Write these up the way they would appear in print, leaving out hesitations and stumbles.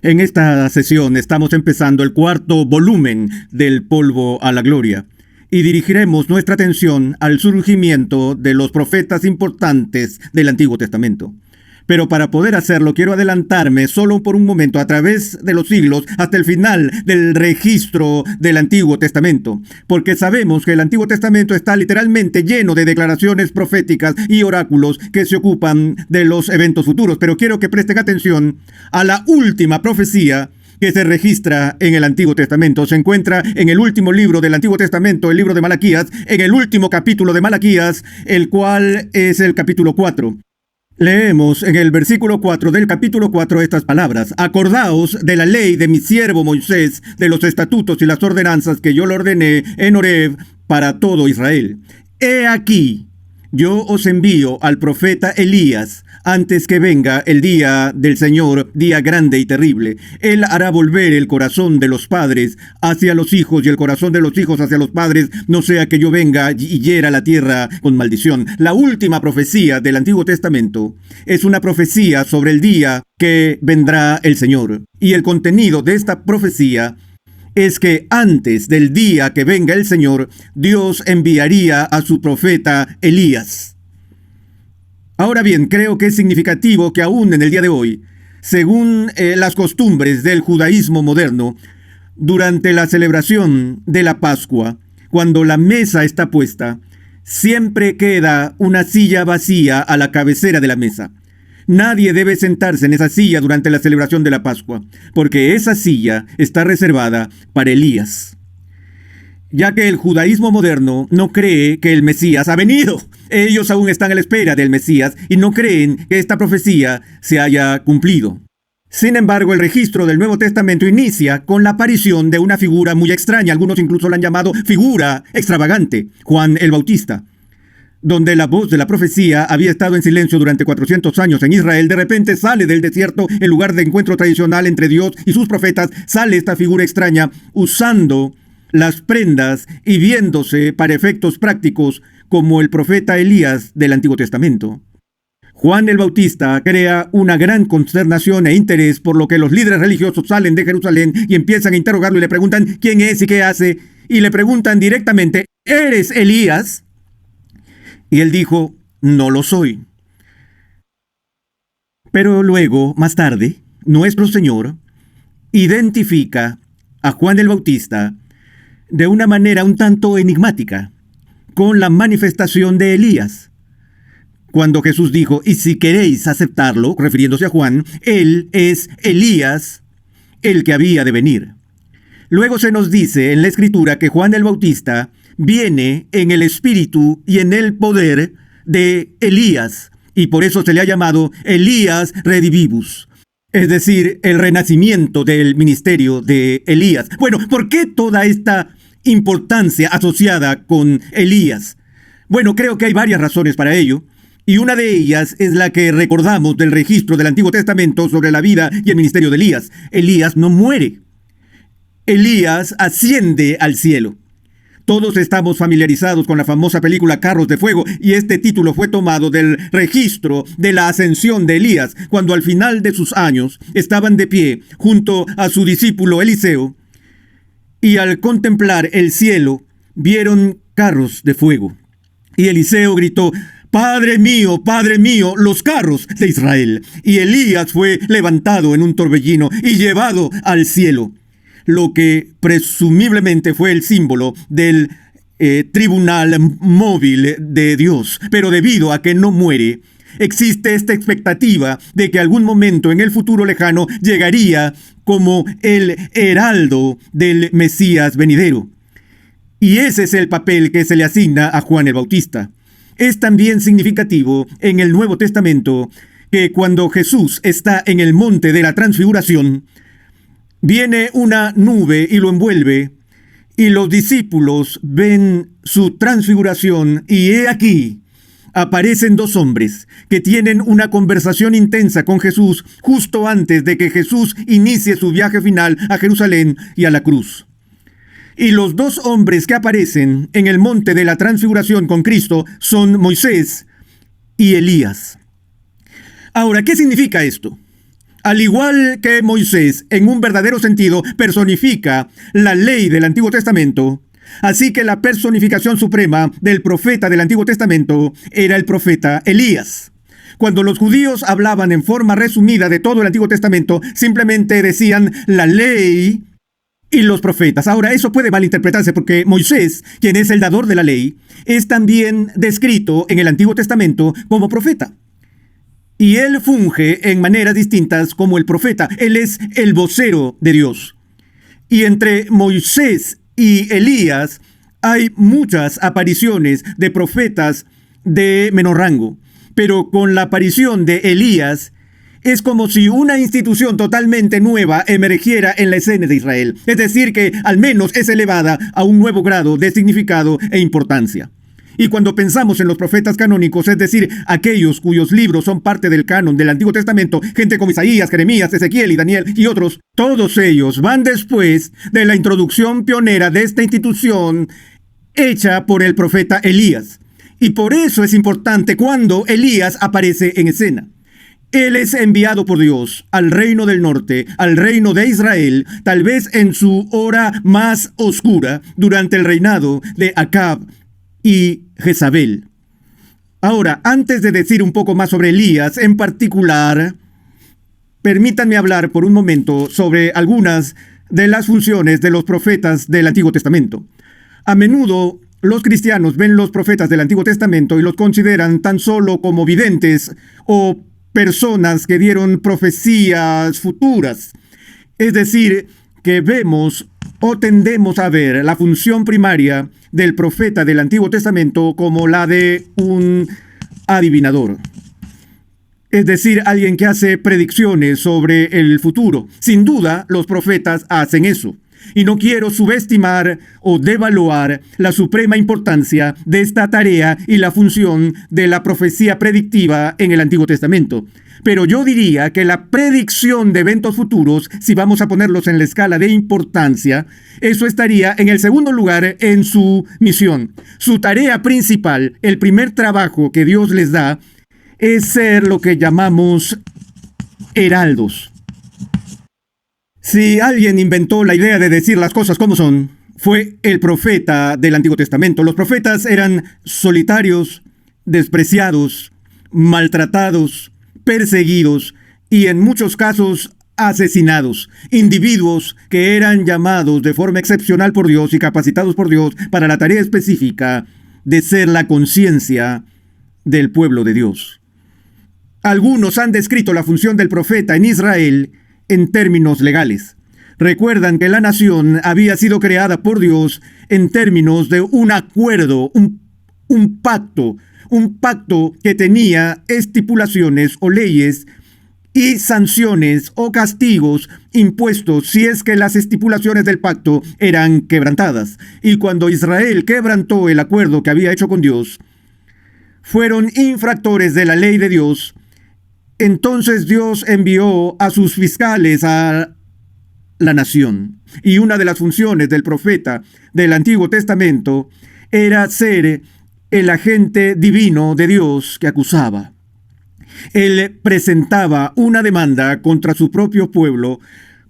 En esta sesión estamos empezando el cuarto volumen del Polvo a la Gloria y dirigiremos nuestra atención al surgimiento de los profetas importantes del Antiguo Testamento. Pero para poder hacerlo quiero adelantarme solo por un momento a través de los siglos hasta el final del registro del Antiguo Testamento, porque sabemos que el Antiguo Testamento está literalmente lleno de declaraciones proféticas y oráculos que se ocupan de los eventos futuros. Pero quiero que presten atención a la última profecía que se registra en el Antiguo Testamento. Se encuentra en el último libro del Antiguo Testamento, el libro de Malaquías, en el último capítulo de Malaquías, el cual es el capítulo 4. Leemos en el versículo 4 del capítulo 4 estas palabras: Acordaos de la ley de mi siervo Moisés, de los estatutos y las ordenanzas que yo le ordené en Horeb para todo Israel. He aquí, yo os envío al profeta Elías antes que venga el día del Señor, día grande y terrible. Él hará volver el corazón de los padres hacia los hijos y el corazón de los hijos hacia los padres, no sea que yo venga y hiera la tierra con maldición. La última profecía del Antiguo Testamento es una profecía sobre el día que vendrá el Señor. Y el contenido de esta profecía es que antes del día que venga el Señor, Dios enviaría a su profeta Elías. Ahora bien, creo que es significativo que aún en el día de hoy, según las costumbres del judaísmo moderno, durante la celebración de la Pascua, cuando la mesa está puesta, siempre queda una silla vacía a la cabecera de la mesa. Nadie debe sentarse en esa silla durante la celebración de la Pascua, porque esa silla está reservada para Elías. Ya que el judaísmo moderno no cree que el Mesías ha venido. Ellos aún están a la espera del Mesías y no creen que esta profecía se haya cumplido. Sin embargo, el registro del Nuevo Testamento inicia con la aparición de una figura muy extraña. Algunos incluso la han llamado figura extravagante, Juan el Bautista. Donde la voz de la profecía había estado en silencio durante 400 años en Israel, de repente sale del desierto, el lugar de encuentro tradicional entre Dios y sus profetas, sale esta figura extraña usando las prendas y viéndose para efectos prácticos como el profeta Elías del Antiguo Testamento. Juan el Bautista crea una gran consternación e interés, por lo que los líderes religiosos salen de Jerusalén y empiezan a interrogarlo y le preguntan quién es y qué hace, y le preguntan directamente: ¿eres Elías? Y él dijo: no lo soy. Pero luego, más tarde, nuestro Señor identifica a Juan el Bautista de una manera un tanto enigmática con la manifestación de Elías. Cuando Jesús dijo: y si queréis aceptarlo, refiriéndose a Juan, él es Elías, el que había de venir. Luego se nos dice en la Escritura que Juan el Bautista viene en el espíritu y en el poder de Elías, y por eso se le ha llamado Elías Redivivus, es decir, el renacimiento del ministerio de Elías. Bueno, ¿por qué toda esta importancia asociada con Elías? Bueno, creo que hay varias razones para ello, y una de ellas es la que recordamos del registro del Antiguo Testamento sobre la vida y el ministerio de Elías. Elías no muere. Elías asciende al cielo. Todos estamos familiarizados con la famosa película Carros de Fuego, y este título fue tomado del registro de la ascensión de Elías, cuando al final de sus años estaban de pie junto a su discípulo Eliseo, y al contemplar el cielo vieron carros de fuego. Y Eliseo gritó: Padre mío, los carros de Israel. Y Elías fue levantado en un torbellino y llevado al cielo, lo que presumiblemente fue el símbolo del tribunal móvil de Dios. Pero debido a que no muere, existe esta expectativa de que algún momento en el futuro lejano llegaría como el heraldo del Mesías venidero. Y ese es el papel que se le asigna a Juan el Bautista. Es también significativo en el Nuevo Testamento que cuando Jesús está en el monte de la transfiguración, viene una nube y lo envuelve, y los discípulos ven su transfiguración, y he aquí, aparecen dos hombres que tienen una conversación intensa con Jesús justo antes de que Jesús inicie su viaje final a Jerusalén y a la cruz. Y los dos hombres que aparecen en el monte de la transfiguración con Cristo son Moisés y Elías. Ahora, ¿qué significa esto? Al igual que Moisés, en un verdadero sentido, personifica la ley del Antiguo Testamento, así que la personificación suprema del profeta del Antiguo Testamento era el profeta Elías. Cuando los judíos hablaban en forma resumida de todo el Antiguo Testamento, simplemente decían la ley y los profetas. Ahora, eso puede malinterpretarse porque Moisés, quien es el dador de la ley, es también descrito en el Antiguo Testamento como profeta. Y él funge en maneras distintas como el profeta. Él es el vocero de Dios. Y entre Moisés y Elías hay muchas apariciones de profetas de menor rango. Pero con la aparición de Elías, es como si una institución totalmente nueva emergiera en la escena de Israel. Es decir, que al menos es elevada a un nuevo grado de significado e importancia. Y cuando pensamos en los profetas canónicos, es decir, aquellos cuyos libros son parte del canon del Antiguo Testamento, gente como Isaías, Jeremías, Ezequiel y Daniel y otros, todos ellos van después de la introducción pionera de esta institución hecha por el profeta Elías. Y por eso es importante cuando Elías aparece en escena. Él es enviado por Dios al reino del norte, al reino de Israel, tal vez en su hora más oscura, durante el reinado de Acab y Jezabel. Ahora, antes de decir un poco más sobre Elías en particular, permítanme hablar por un momento sobre algunas de las funciones de los profetas del Antiguo Testamento. A menudo los cristianos ven los profetas del Antiguo Testamento y los consideran tan solo como videntes o personas que dieron profecías futuras. Es decir, que vemos o tendemos a ver la función primaria del profeta del Antiguo Testamento como la de un adivinador. Es decir, alguien que hace predicciones sobre el futuro. Sin duda, los profetas hacen eso. Y no quiero subestimar o devaluar la suprema importancia de esta tarea y la función de la profecía predictiva en el Antiguo Testamento. Pero yo diría que la predicción de eventos futuros, si vamos a ponerlos en la escala de importancia, eso estaría en el segundo lugar en su misión. Su tarea principal, el primer trabajo que Dios les da, es ser lo que llamamos heraldos. Si alguien inventó la idea de decir las cosas como son, fue el profeta del Antiguo Testamento. Los profetas eran solitarios, despreciados, maltratados, perseguidos y en muchos casos asesinados. Individuos que eran llamados de forma excepcional por Dios y capacitados por Dios para la tarea específica de ser la conciencia del pueblo de Dios. Algunos han descrito la función del profeta en Israel en términos legales. Recuerdan que la nación había sido creada por Dios en términos de un acuerdo, un pacto que tenía estipulaciones o leyes y sanciones o castigos impuestos si es que las estipulaciones del pacto eran quebrantadas. Y cuando Israel quebrantó el acuerdo que había hecho con Dios, fueron infractores de la ley de Dios. Entonces Dios envió a sus fiscales a la nación. Y una de las funciones del profeta del Antiguo Testamento era ser el agente divino de Dios que acusaba. Él presentaba una demanda contra su propio pueblo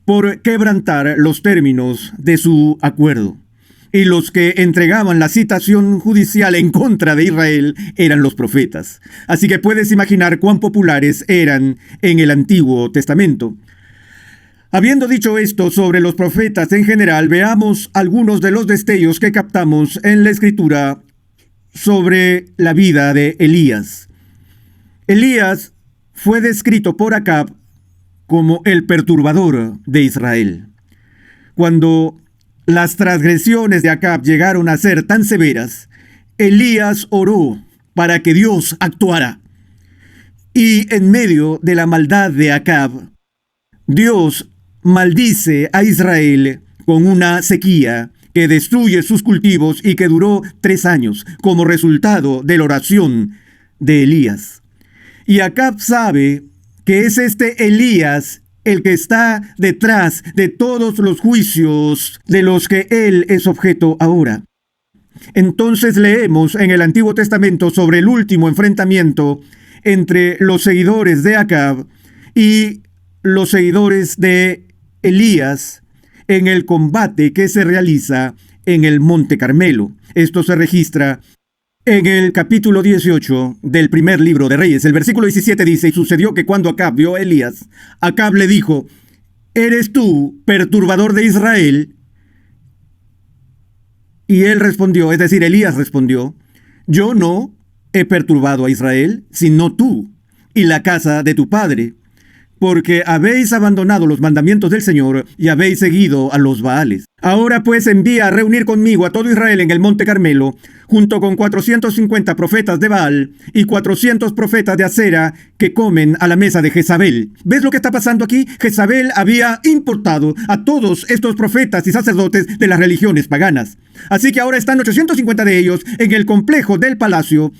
por quebrantar los términos de su acuerdo. Y los que entregaban la citación judicial en contra de Israel eran los profetas. Así que puedes imaginar cuán populares eran en el Antiguo Testamento. Habiendo dicho esto sobre los profetas en general, veamos algunos de los destellos que captamos en la Escritura sobre la vida de Elías. Elías fue descrito por Acab como el perturbador de Israel. Cuando las transgresiones de Acab llegaron a ser tan severas, Elías oró para que Dios actuara. Y en medio de la maldad de Acab, Dios maldice a Israel con una sequía que destruye sus cultivos y que duró 3 años como resultado de la oración de Elías. Y Acab sabe que es este Elías el que está detrás de todos los juicios de los que él es objeto ahora. Entonces leemos en el Antiguo Testamento sobre el último enfrentamiento entre los seguidores de Acab y los seguidores de Elías en el combate que se realiza en el Monte Carmelo. Esto se registra en el capítulo 18 del primer libro de Reyes. El versículo 17 dice: y sucedió que cuando Acab vio a Elías, Acab le dijo: ¿eres tú, perturbador de Israel? Y él respondió, es decir, Elías respondió: yo no he perturbado a Israel, sino tú y la casa de tu padre, porque habéis abandonado los mandamientos del Señor y habéis seguido a los Baales. Ahora pues envía a reunir conmigo a todo Israel en el Monte Carmelo, junto con 450 profetas de Baal y 400 profetas de Acera que comen a la mesa de Jezabel. ¿Ves lo que está pasando aquí? Jezabel había importado a todos estos profetas y sacerdotes de las religiones paganas. Así que ahora están 850 de ellos en el complejo del palacio.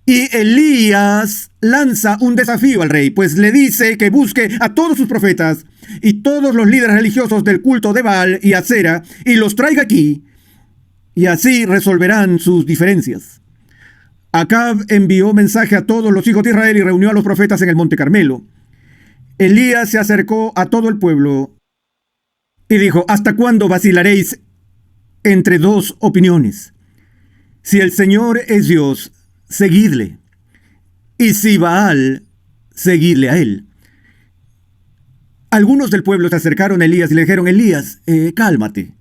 Y Elías lanza un desafío al rey, pues le dice que busque a todos sus profetas y todos los líderes religiosos del culto de Baal y Acera y los traiga aquí, y así resolverán sus diferencias. Acab envió mensaje a todos los hijos de Israel y reunió a los profetas en el Monte Carmelo. Elías se acercó a todo el pueblo y dijo: ¿hasta cuándo vacilaréis entre dos opiniones? Si el Señor es Dios, seguidle, y si Baal, seguidle a él. Algunos del pueblo se acercaron a Elías y le dijeron: Elías, cálmate.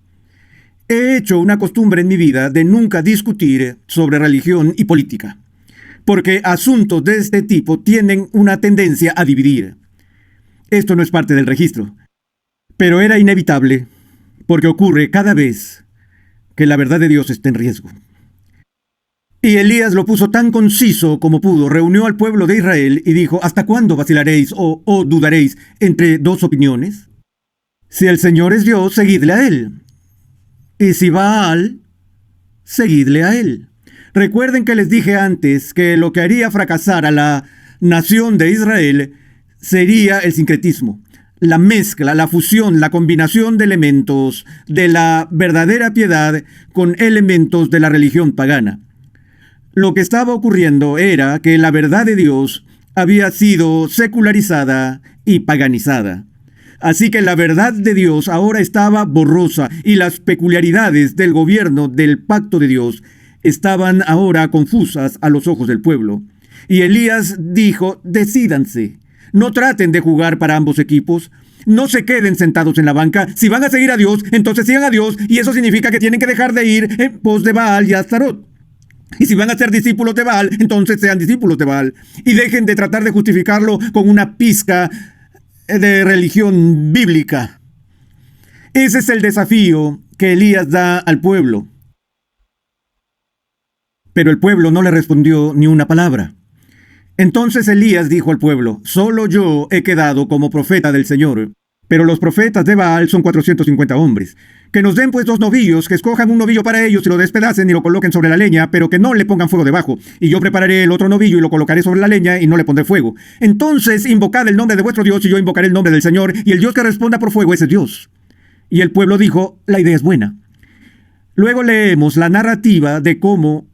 He hecho una costumbre en mi vida de nunca discutir sobre religión y política, porque asuntos de este tipo tienen una tendencia a dividir. Esto no es parte del registro, pero era inevitable, porque ocurre cada vez que la verdad de Dios está en riesgo. Y Elías lo puso tan conciso como pudo, reunió al pueblo de Israel y dijo: ¿hasta cuándo vacilaréis o dudaréis entre dos opiniones? Si el Señor es Dios, seguidle a él, y si Baal, seguidle a él. Recuerden que les dije antes que lo que haría fracasar a la nación de Israel sería el sincretismo, la mezcla, la fusión, la combinación de elementos de la verdadera piedad con elementos de la religión pagana. Lo que estaba ocurriendo era que la verdad de Dios había sido secularizada y paganizada. Así que la verdad de Dios ahora estaba borrosa y las peculiaridades del gobierno del pacto de Dios estaban ahora confusas a los ojos del pueblo. Y Elías dijo: decídanse, no traten de jugar para ambos equipos, no se queden sentados en la banca. Si van a seguir a Dios, entonces sigan a Dios, y eso significa que tienen que dejar de ir en pos de Baal y Astarot. Y si van a ser discípulos de Baal, entonces sean discípulos de Baal. Y dejen de tratar de justificarlo con una pizca de religión bíblica. Ese es el desafío que Elías da al pueblo. Pero el pueblo no le respondió ni una palabra. Entonces Elías dijo al pueblo: solo yo he quedado como profeta del Señor, pero los profetas de Baal son 450 hombres. Que nos den pues 2 novillos, que escojan un novillo para ellos y lo despedacen y lo coloquen sobre la leña, pero que no le pongan fuego debajo. Y yo prepararé el otro novillo y lo colocaré sobre la leña y no le pondré fuego. Entonces invocad el nombre de vuestro Dios y yo invocaré el nombre del Señor, y el Dios que responda por fuego, ese es Dios. Y el pueblo dijo: la idea es buena. Luego leemos la narrativa de cómo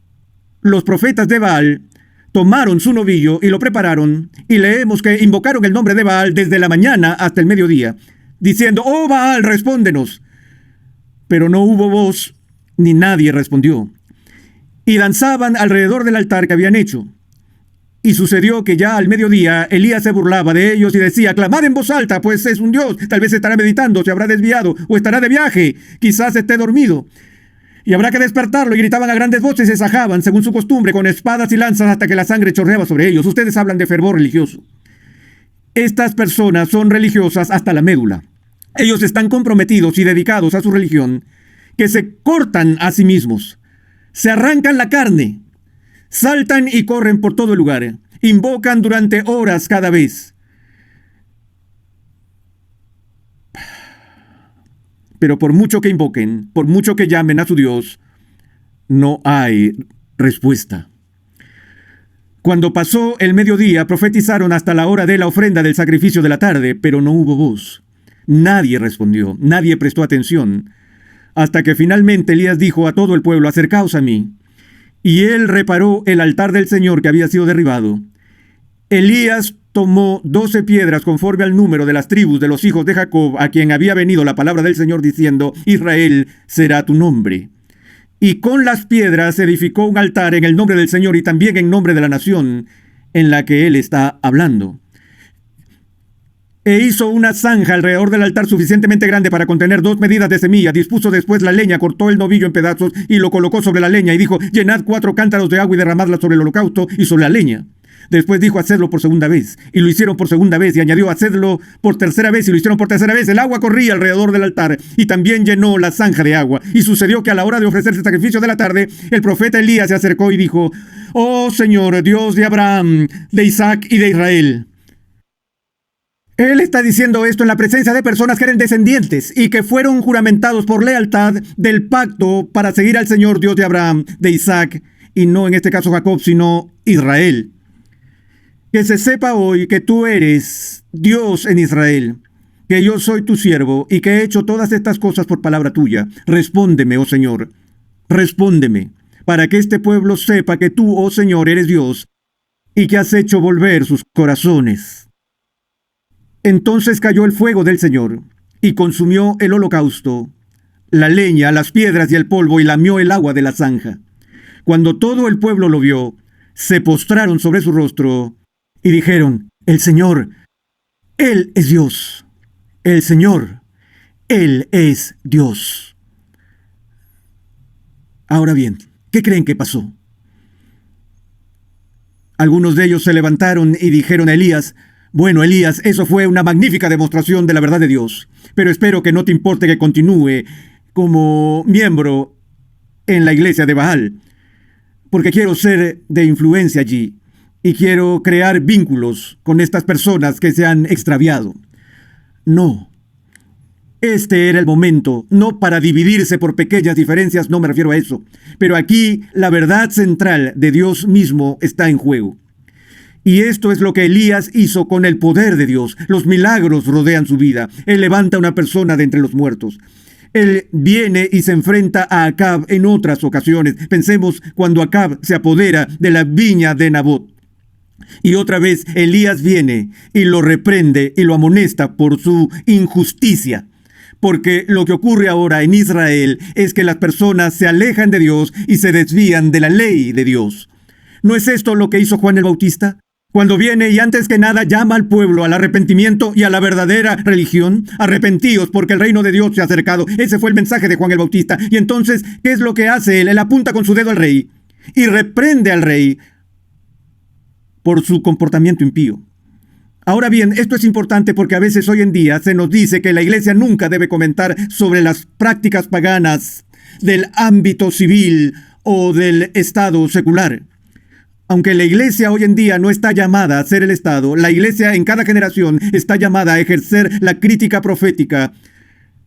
los profetas de Baal tomaron su novillo y lo prepararon, y leemos que invocaron el nombre de Baal desde la mañana hasta el mediodía, diciendo: oh Baal, respóndenos. Pero no hubo voz, ni nadie respondió. Y danzaban alrededor del altar que habían hecho. Y sucedió que ya al mediodía Elías se burlaba de ellos y decía: clamad en voz alta, pues es un Dios. Tal vez estará meditando, se habrá desviado, o estará de viaje, quizás esté dormido. Y habrá que despertarlo. Y gritaban a grandes voces y se sajaban, según su costumbre, con espadas y lanzas hasta que la sangre chorreaba sobre ellos. Ustedes hablan de fervor religioso. Estas personas son religiosas hasta la médula. Ellos están comprometidos y dedicados a su religión, que se cortan a sí mismos, se arrancan la carne, saltan y corren por todo el lugar, invocan durante horas cada vez. Pero por mucho que invoquen, por mucho que llamen a su Dios, no hay respuesta. Cuando pasó el mediodía, profetizaron hasta la hora de la ofrenda del sacrificio de la tarde, pero no hubo voz. Nadie respondió, nadie prestó atención, hasta que finalmente Elías dijo a todo el pueblo: acercaos a mí. Y él reparó el altar del Señor que había sido derribado, Elías tomó 12 piedras conforme al número de las tribus de los hijos de Jacob, a quien había venido la palabra del Señor diciendo: Israel será tu nombre. Y con las piedras edificó un altar en el nombre del Señor y también en nombre de la nación en la que él está hablando. E hizo una zanja alrededor del altar suficientemente grande para contener 2 medidas de semilla. Dispuso después la leña, cortó el novillo en pedazos y lo colocó sobre la leña y dijo: llenad 4 cántaros de agua y derramadla sobre el holocausto y sobre la leña. Después dijo: hacedlo por segunda vez. Y lo hicieron por segunda vez. Y añadió: hacedlo por tercera vez. Y lo hicieron por tercera vez. El agua corría alrededor del altar y también llenó la zanja de agua. Y sucedió que a la hora de ofrecerse el sacrificio de la tarde, el profeta Elías se acercó y dijo: oh Señor, Dios de Abraham, de Isaac y de Israel. Él está diciendo esto en la presencia de personas que eran descendientes y que fueron juramentados por lealtad del pacto para seguir al Señor, Dios de Abraham, de Isaac, y no en este caso Jacob, sino Israel. Que se sepa hoy que tú eres Dios en Israel, que yo soy tu siervo y que he hecho todas estas cosas por palabra tuya. Respóndeme, oh Señor, respóndeme, para que este pueblo sepa que tú, oh Señor, eres Dios y que has hecho volver sus corazones. Entonces cayó el fuego del Señor y consumió el holocausto, la leña, las piedras y el polvo, y lamió el agua de la zanja. Cuando todo el pueblo lo vio, se postraron sobre su rostro y dijeron: el Señor, Él es Dios. El Señor, Él es Dios. Ahora bien, ¿qué creen que pasó? Algunos de ellos se levantaron y dijeron a Elías: bueno, Elías, eso fue una magnífica demostración de la verdad de Dios, pero espero que no te importe que continúe como miembro en la iglesia de Baal, porque quiero ser de influencia allí y quiero crear vínculos con estas personas que se han extraviado. No. Este era el momento, no para dividirse por pequeñas diferencias, no me refiero a eso, pero aquí la verdad central de Dios mismo está en juego. Y esto es lo que Elías hizo con el poder de Dios. Los milagros rodean su vida. Él levanta a una persona de entre los muertos. Él viene y se enfrenta a Acab en otras ocasiones. Pensemos cuando Acab se apodera de la viña de Nabot. Y otra vez Elías viene y lo reprende y lo amonesta por su injusticia. Porque lo que ocurre ahora en Israel es que las personas se alejan de Dios y se desvían de la ley de Dios. ¿No es esto lo que hizo Juan el Bautista? Cuando viene y antes que nada llama al pueblo al arrepentimiento y a la verdadera religión. Arrepentíos porque el reino de Dios se ha acercado. Ese fue el mensaje de Juan el Bautista. Y entonces, ¿qué es lo que hace él? Él apunta con su dedo al rey y reprende al rey por su comportamiento impío. Ahora bien, esto es importante porque a veces hoy en día se nos dice que la iglesia nunca debe comentar sobre las prácticas paganas del ámbito civil o del estado secular. Aunque la iglesia hoy en día no está llamada a ser el Estado, la iglesia en cada generación está llamada a ejercer la crítica profética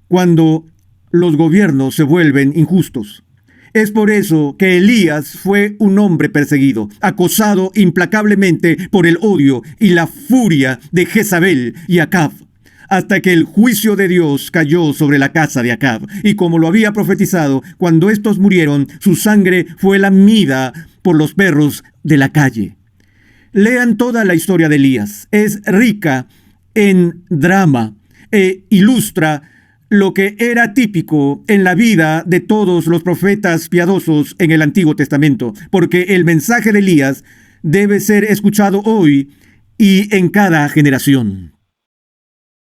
cuando los gobiernos se vuelven injustos. Es por eso que Elías fue un hombre perseguido, acosado implacablemente por el odio y la furia de Jezabel y Acab, hasta que el juicio de Dios cayó sobre la casa de Acab. Y como lo había profetizado, cuando estos murieron, su sangre fue lamida por los perros de la calle. Lean toda la historia de Elías. Es rica en drama e ilustra lo que era típico en la vida de todos los profetas piadosos en el Antiguo Testamento, porque el mensaje de Elías debe ser escuchado hoy y en cada generación.